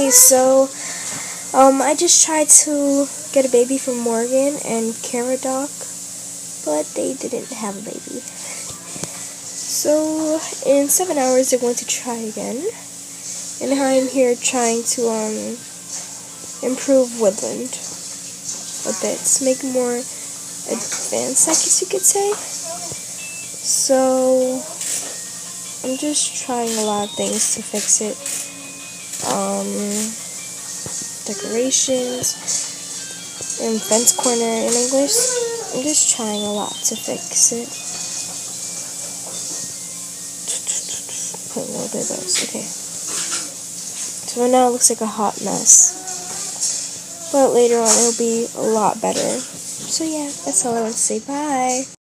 Okay, so I just tried to get a baby from Morgan and Caradoc, but they didn't have a baby. So in 7 hours they're going to try again, and I'm here trying to improve Woodland a bit, to make it more advanced, I guess you could say. So I'm just trying a lot of things to fix it. Decorations and fence corner in English. I'm just trying a lot to fix it. Put a little bit of those. Okay. So now it looks like a hot mess. But later on it'll be a lot better. So yeah, that's all I want to say. Bye.